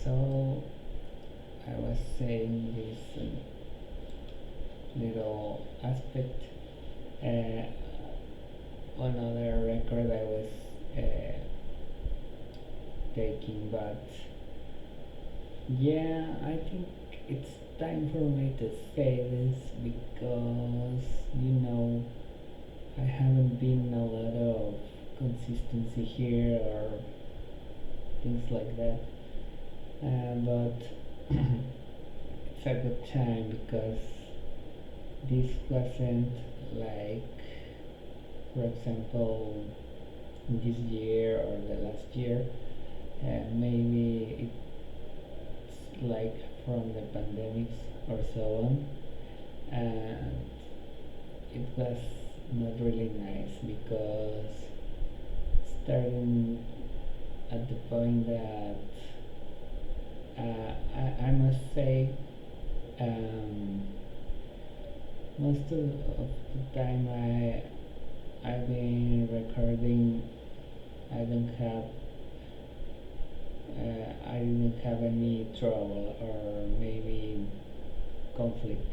So I was saying this little aspect. Uh, Another record I was uh, taking, but yeah, I think it's time for me to say this because I haven't been a lot of consistency here or things like that. But it's a good time because this wasn't like, for example, this year or the last year. Maybe it's like from the pandemics or so on, and it was not really nice because starting at the point that I must say, um, most of the time I've been recording. I don't have I didn't have any trouble or maybe conflict,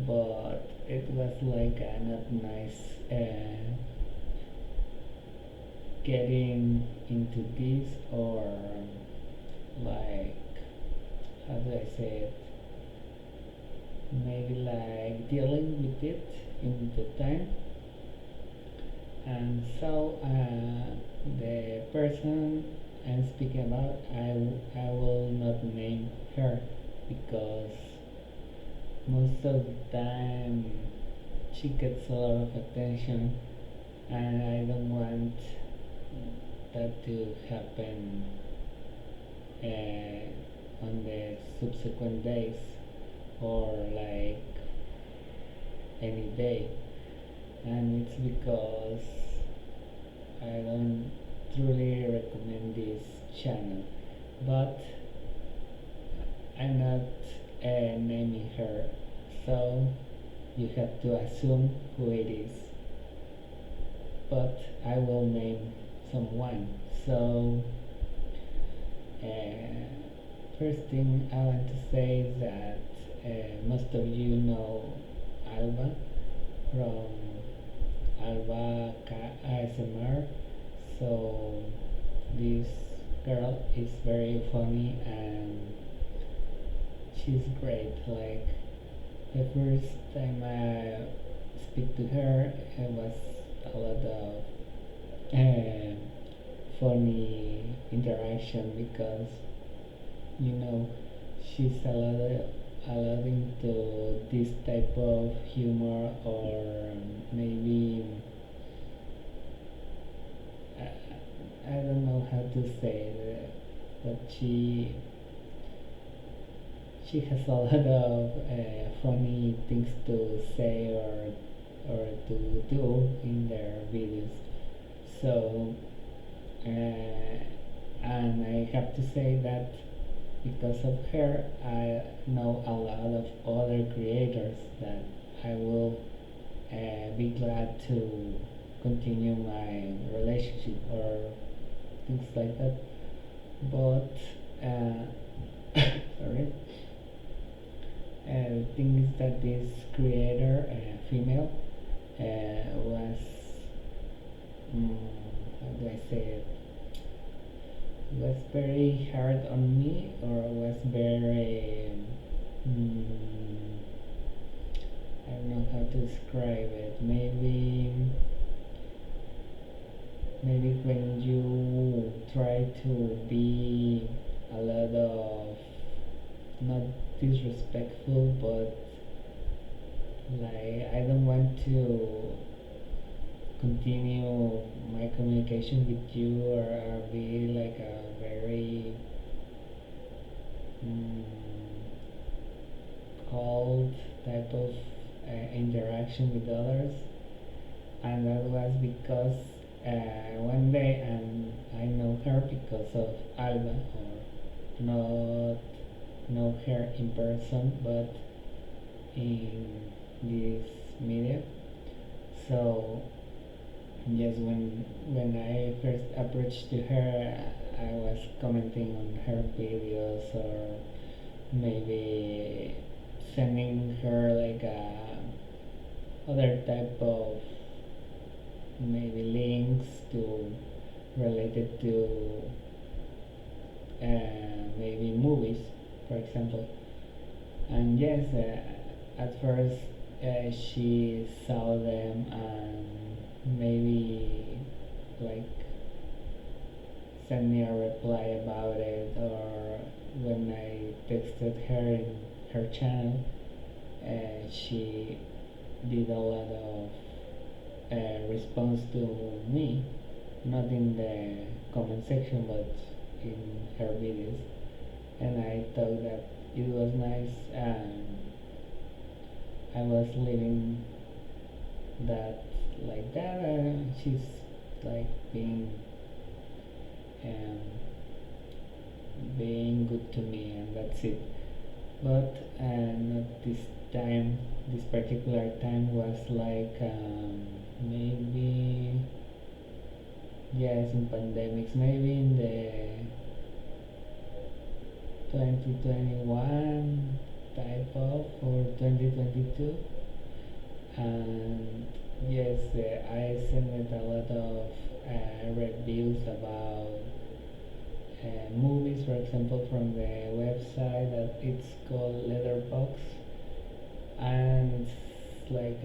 but it was like not nice getting into this, or like, how do I say it, maybe like dealing with it in the time. And so the person I'm speaking about, I will not name her because most of the time she gets a lot of attention, and I don't want that to happen on the subsequent days or like any day. And it's because I don't truly recommend this channel, but I'm not naming her, so you have to assume who it is. But I will name someone. So, first thing I want to say is that most of you know Alba from Alba ASMR. So this girl is very funny and she's great. Like, the first time I speak to her, it was a lot of funny interaction because you know she's a lot into this type of humor, or maybe I don't know how to say it, but she has a lot of funny things to say or to do in their videos. So and I have to say that because of her, I know a lot of other creators that I will be glad to continue my relationship or things like that. But sorry, the thing is that this creator, female, was, how do I say it? Was very hard on me, or was very, I don't know how to describe it. Maybe when you try to be a lot of, not disrespectful, but like, I don't want to continue my communication with you, or be like a very cold type of interaction with others. And that was because one day, and I know her because of Alba, or not know her in person, but in this media. So yes, when I first approached to her, I was commenting on her videos, or maybe sending her like other type of maybe links to related to maybe movies, for example. And yes, at first she saw them and maybe like send me a reply about it, or when I texted her in her channel, she did a lot of response to me, not in the comment section but in her videos, and I thought that it was nice, and I was living that like that. She's like um, being good to me, and that's it. But not this time. This particular time was like maybe yes, in pandemics, maybe in the 2021 type of, or 2022. And yes, I sent a lot of reviews about movies, for example, from the website that it's called Letterbox, and it's like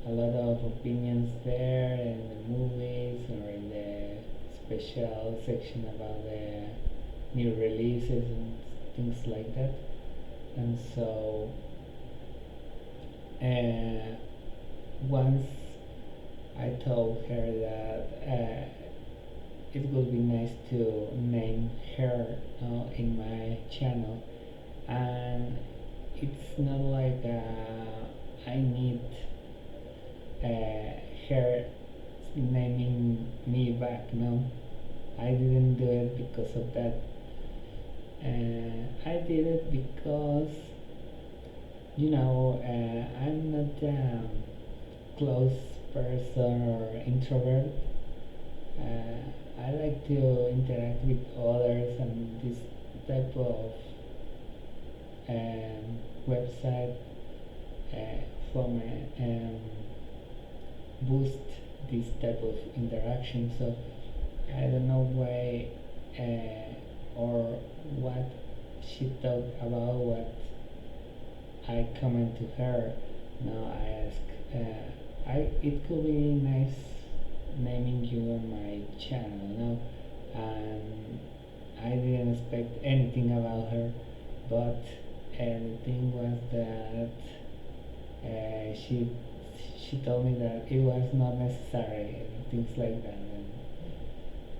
a lot of opinions there in the movies, or in the special section about the new releases and things like that. And so once I told her that it would be nice to name her in my channel, and it's not like I need her naming me back. No, I didn't do it because of that. I did it because I'm not a close person or introvert. I like to interact with others, and this type of website from boost this type of interaction. So I don't know why or what she thought about what I comment to her. Now I ask, it could be nice naming you on my channel, no? And I didn't expect anything about her, but the thing was that she told me that it was not necessary and things like that.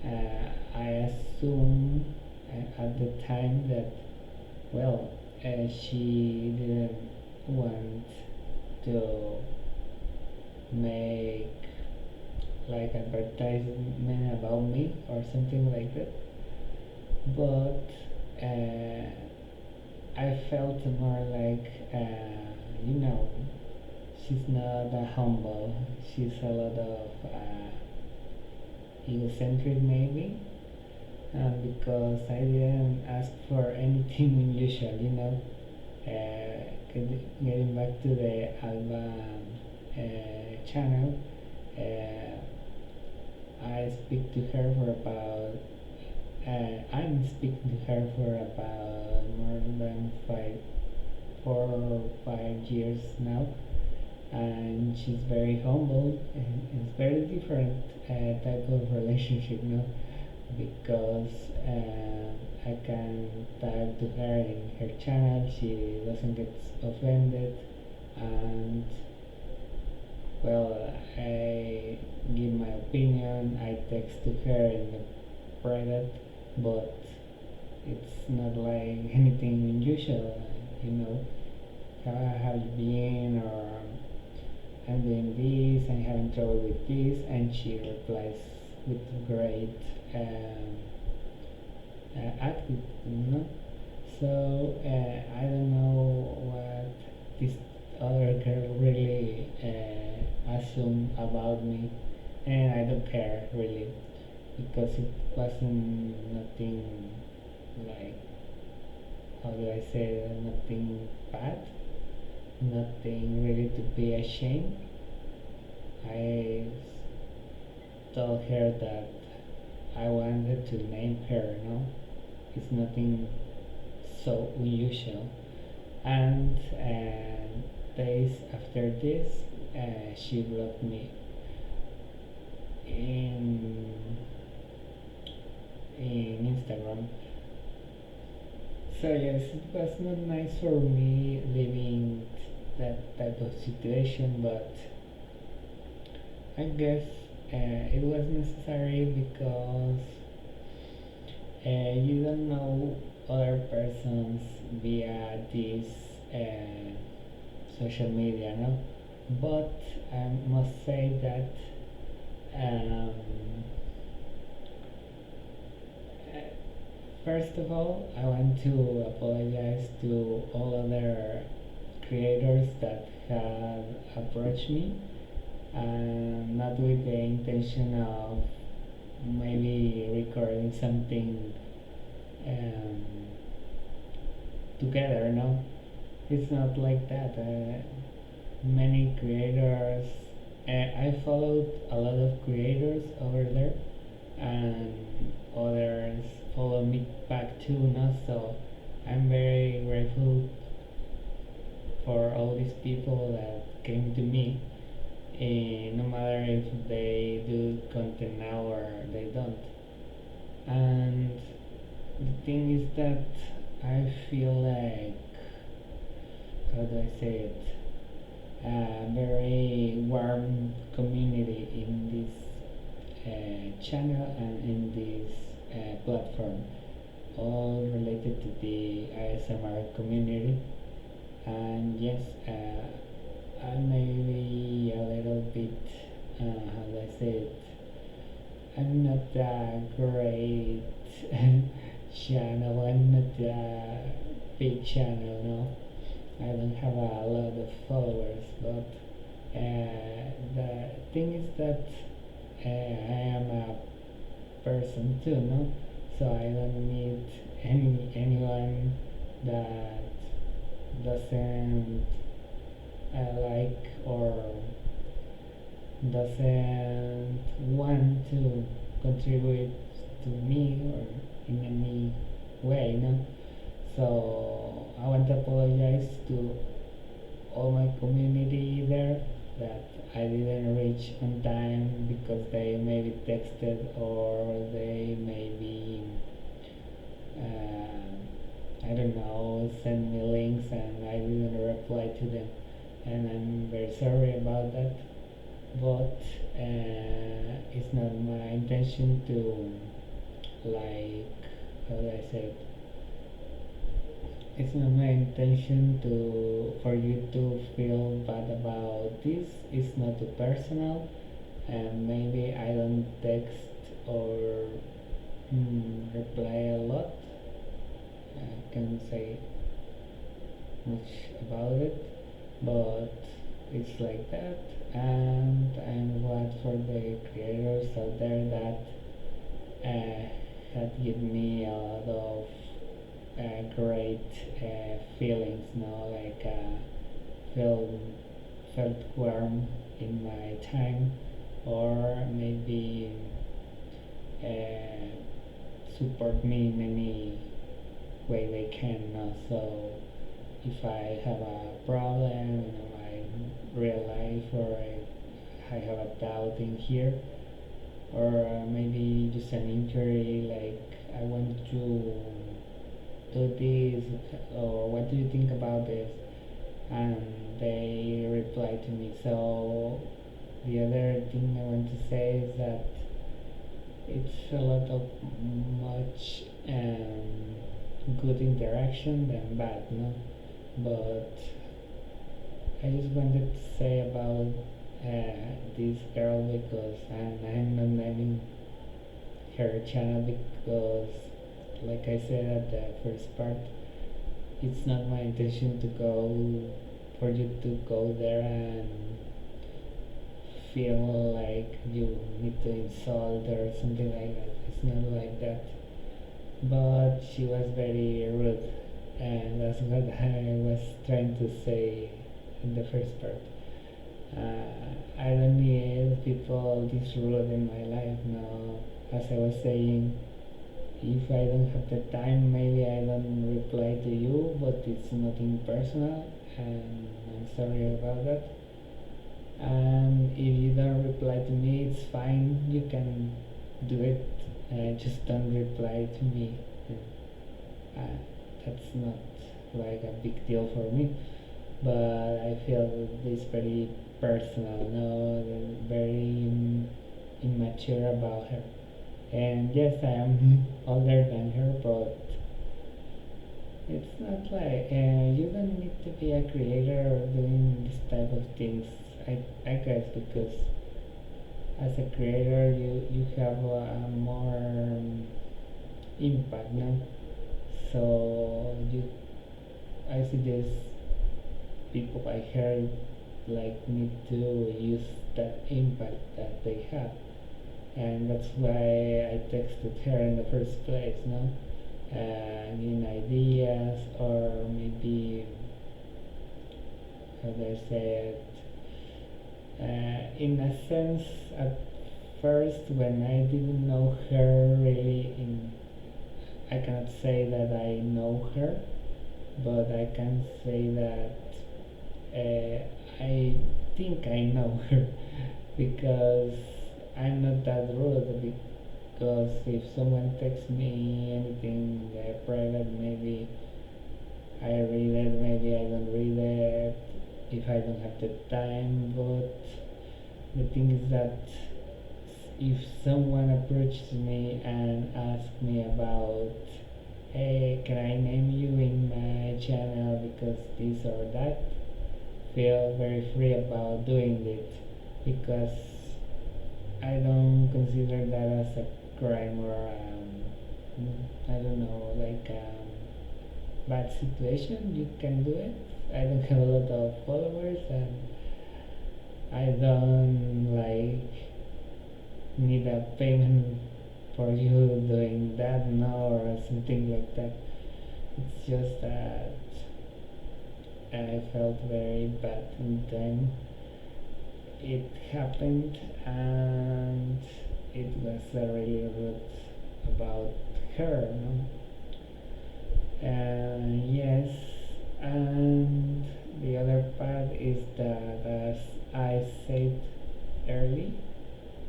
And I assumed at the time that, well, she didn't want to make like advertisement about me or something like that. But I felt more like, she's not humble. She's a lot of egocentric, maybe. Because I didn't ask for anything unusual, getting back to the Alba channel, I speak to her for about I'm speaking to her for about more than 4 or 5 years now, and she's very humble, and it's very different type of relationship, because I can type to her in her channel, she doesn't get offended, and well, I give my opinion, I text to her in the private, but it's not like anything unusual, how have you been, or I'm doing this, I'm having trouble with this, and she replies with great active, So I don't know what this other girl really assumed about me, and I don't care really. because it wasn't nothing like, how do I say it, nothing bad, nothing really to be ashamed. I told her that I wanted to name her, no? It's nothing so unusual. And days after this, she blocked me in Instagram. So yes, it was not nice for me living that type of situation, but I guess it was necessary because you don't know other persons via this social media, no? But I must say that um, uh, first of all, I want to apologize to all other creators that have approached me, not with the intention of maybe recording something um, together, no? It's not like that. Many creators, I followed a lot of creators over there, and others follow me back too, no? So I'm very grateful for all these people that came to me, no matter if they do content now or they don't. And the thing is that I feel like, how do I say it, a very warm community in this channel and in this platform, all related to the ASMR community. And yes, I may be a little bit, how do I say it, I'm not a great channel, I'm not a big channel, no. I don't have a lot of followers, but the thing is that I am a person too, no? So I don't need anyone that doesn't like or doesn't want to contribute to me or in any way, no? So I want to apologize to all my community there that I didn't reach on time because they maybe texted or they maybe I don't know, send me links and I didn't reply to them, and I'm very sorry about that. But it's not my intention to, like, how do I say it, it's not my intention to for you to feel bad about this. It's not too personal, and maybe I don't text or reply a lot. I can't say much about it, but it's like that. And I'm glad for the creators out there that had given me a lot of great feelings, no, like feel felt warm in my time, or maybe uh, support me in any way they can. No? So if I have a problem in my real life, or I have a doubt in here, or maybe just an inquiry like I want to do this, or what do you think about this, and they reply to me. So the other thing I want to say is that it's a lot of much good interaction than bad, no? But I just wanted to say about this girl because I'm not naming her channel because, like I said at the first part, it's not my intention to go for you to go there and feel like you need to insult or something like that. It's not like that. But she was very rude, and that's what I was trying to say in the first part. I don't need people this rude in my life now. As I was saying, if I don't have the time, maybe I don't reply to you, but it's nothing personal, and I'm sorry about that. And if you don't reply to me, it's fine. You can do it. Just don't reply to me. Uh, that's not like a big deal for me. But I feel this very personal, no, very immature about her. And yes, I am older than her, but it's not like you don't need to be a creator or doing this type of things. I guess because as a creator, you have a more impact, no? So I suggest people I heard like need to use that impact that they have, and that's why I texted her in the first place, no? New ideas, or maybe how do I say it? In a sense, at first, when I didn't know her really, I cannot say that I know her, but I can say that I think I know her because I'm not that rude. Because if someone texts me anything private, maybe I read it, maybe I don't read it if I don't have the time. But the thing is that if someone approaches me and asks me about, hey, can I name you in my channel because this or that, feel very free about doing it because I don't consider that as a crime or I don't know, like bad situation. You can do it. I don't have a lot of followers, and I don't like need a payment for you doing that, no, or something like that. It's just that I felt very bad in time it happened, and it was really rude about her, no? Yes, and the other part is that, as I said early,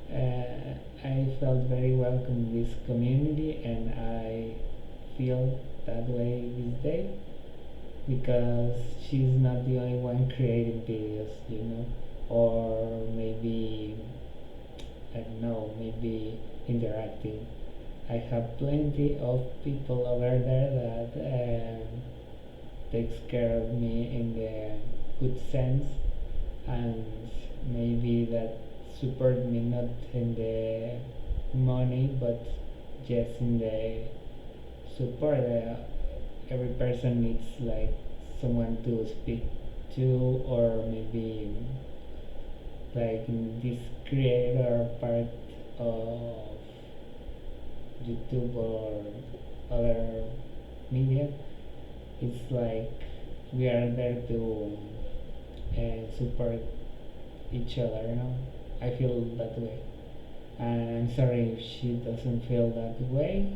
I felt very welcome in this community, and I feel that way this day because she's not the only one creating videos, or maybe I don't know, maybe interacting. I have plenty of people over there that takes care of me in the good sense, and maybe that support me not in the money but just in the support. Every person needs like someone to speak to, or maybe like in this creator part of YouTube or other media. It's like we are there to support each other. I feel that way, and I'm sorry if she doesn't feel that way,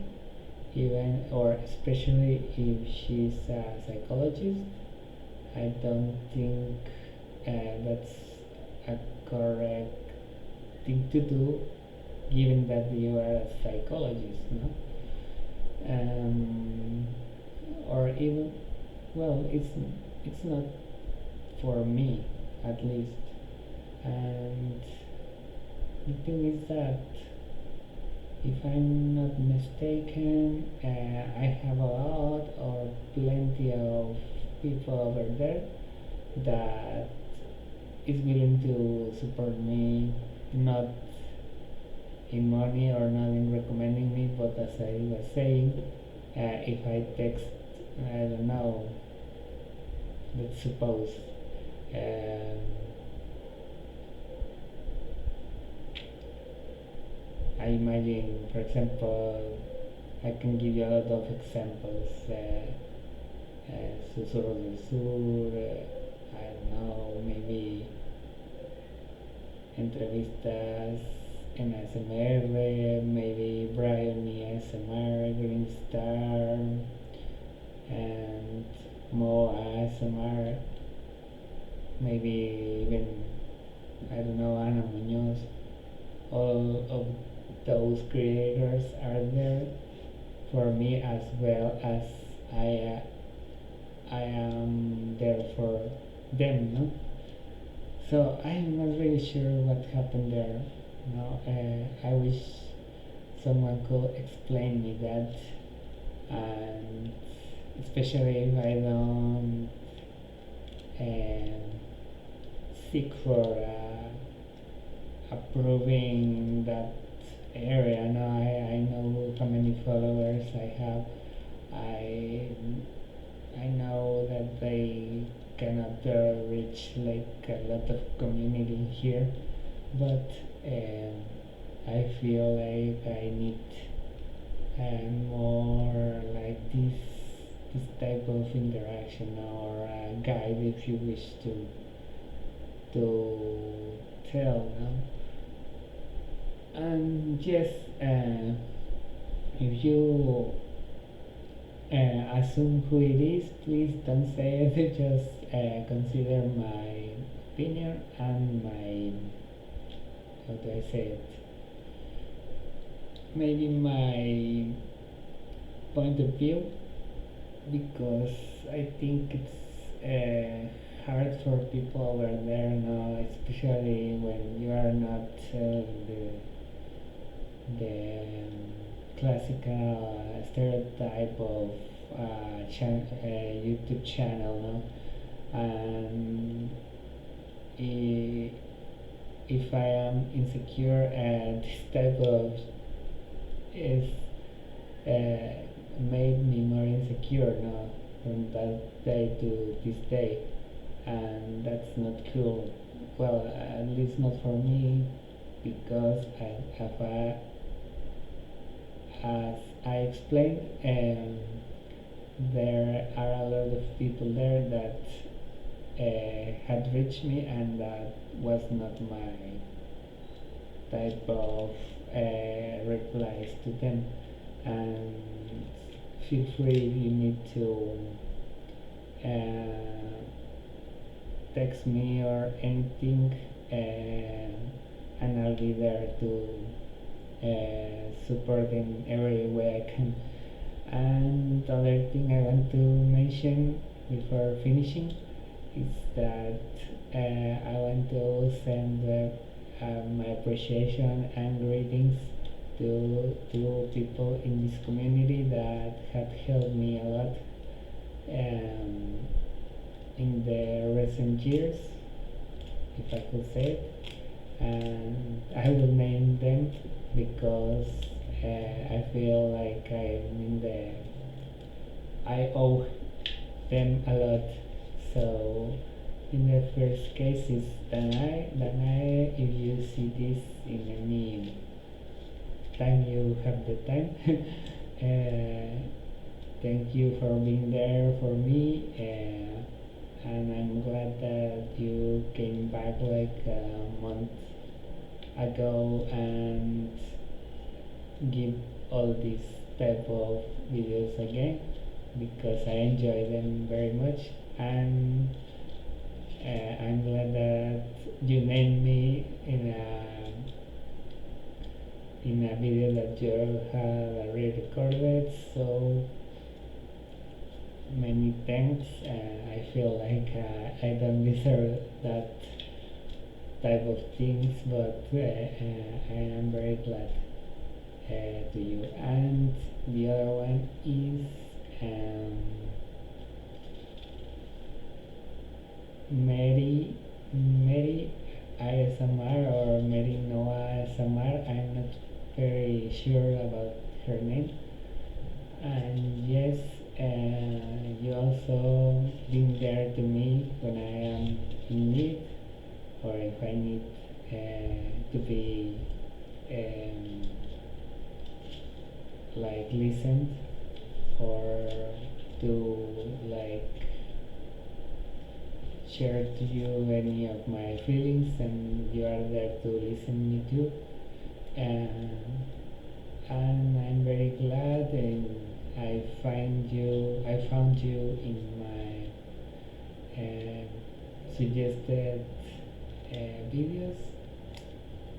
even or especially if she's a psychologist. I don't think that's a correct thing to do, given that you are a psychologist, no? Or even, well, it's not for me, at least. And the thing is that, if I'm not mistaken, I have a lot or plenty of people over there that is willing to support me, not in money or not in recommending me, but as I was saying, if I text, I don't know, let's suppose, um, I imagine, for example, I can give you a lot of examples. Susurros del Sur, I don't know, maybe entrevistas en ASMR, maybe Brian ASMR, Green Star, and Mo ASMR, maybe even, I don't know, Ana Munoz. All of those creators are there for me as well as I, I am there for them, no? So I'm not really sure what happened there. No, I wish someone could explain me that, and especially if I don't um, seek for approving that area. No, I know how many followers I have. I I know that they cannot reach like a lot of community here, but I feel like I need more like this type of interaction or a guide if you wish to tell now. And yes, if you assume who it is, please don't say it. Just consider my opinion and my, how do I say it? Maybe my point of view, because I think it's hard for people over there now, especially when you are not the classical stereotype of YouTube channel, no? And if I am insecure, this type of is made me more insecure now from that day to this day, and that's not cool. Well, at least not for me, because as I explained, there are a lot of people there that had reached me, and that was not my type of replies to them. And feel free if you need to text me or anything, and I'll be there to support in every way I can. And the other thing I want to mention before finishing is that I want to send my appreciation and greetings to people in this community that have helped me a lot in the recent years, if I could say it. And I will name them because I feel like I owe them a lot. So in the first case is Danai, if you see this in any time you have the time, thank you for being there for me, and I'm glad that you came back like a month ago and give all these type of videos again, because I enjoy them very much. And I'm glad that you named me in a video that you have re-recorded. So many thanks. I feel like I don't deserve that type of things, but I am very glad to you. And the other one is Mary ASMR or Mary Noah ASMR. I'm not very sure about her name. And yes, you also been there to me when I am in need, or if I need to be listen or to like share to you any of my feelings, and you are there to listen me too. And I'm very glad, and I found you in my suggested videos,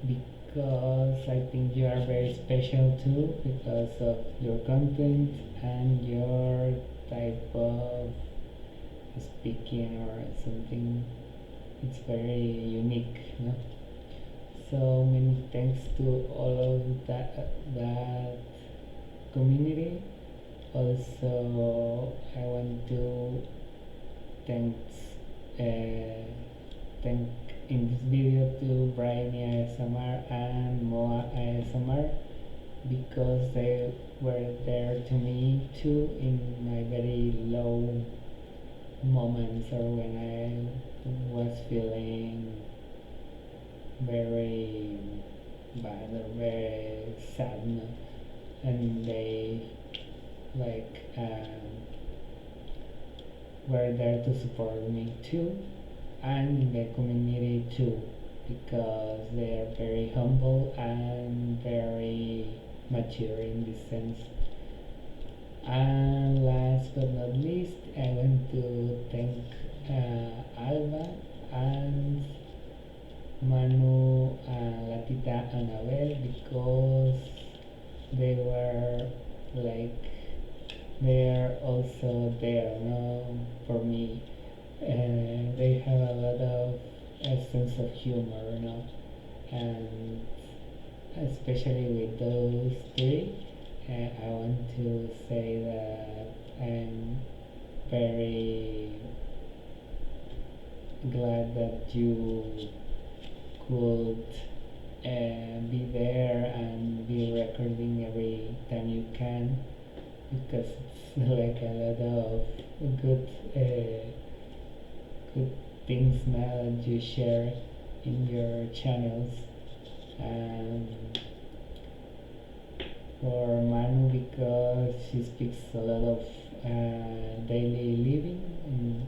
because I think you are very special too because of your content and your type of speaking or something. It's very unique, no? So many thanks to all of that community. Also, I want to thanks uh, thank in this video to Brian ASMR and Moa ASMR, because they were there to me too in my very low moments, or when I was feeling very bad or very sad, no? And they like were there to support me too, and the community too, because they are very humble and very mature in this sense. And last but not least, I want to thank Alba and Manu and Latita Anabel, because they were like they are also there, no, for me. They have a lot of a sense of humor, no, and especially with those three, I want to say that I'm very glad that you could be there and be recording every time you can, because it's like a lot of good things now that you share in your channels. Um, for Manu, because she speaks a lot of daily living in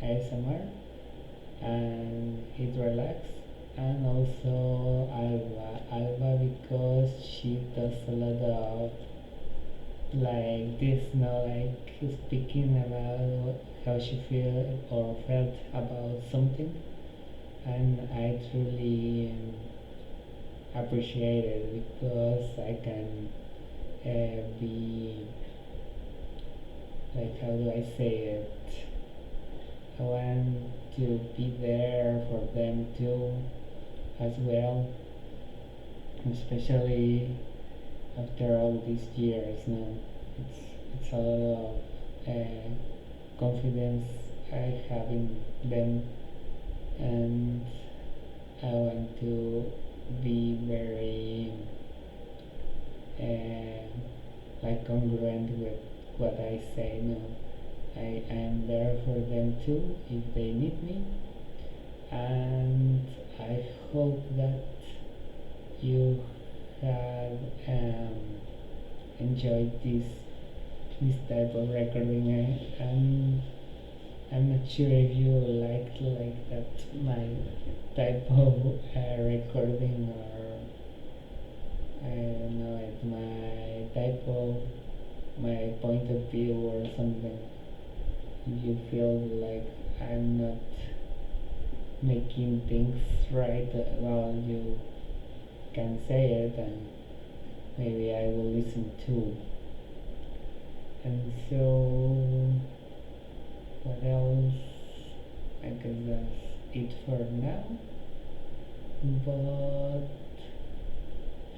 ASMR and it relaxes. And also Alba, because she does a lot of like this, no, like speaking about how she feel or felt about something, and I truly appreciate it, because I can be like, how do I say it? I want to be there for them too, as well, especially after all these years. No, it's a lot of confidence I have in them, and I want to be very like congruent with what I say. No, I am there for them too if they need me, and I hope that you have enjoyed this type of recording. I'm not sure if you like that my type of recording, or I don't know, like my type of my point of view or something. If you feel like I'm not making things right, well, you can say it, and maybe I will listen too. And so, what else? I guess that's it for now. But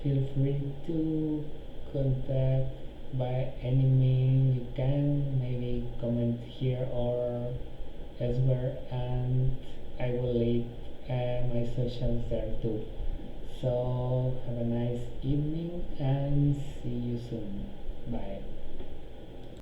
feel free to contact by any means you can, maybe comment here or elsewhere, and I will leave my socials there too. So have a nice evening and see you soon. Bye.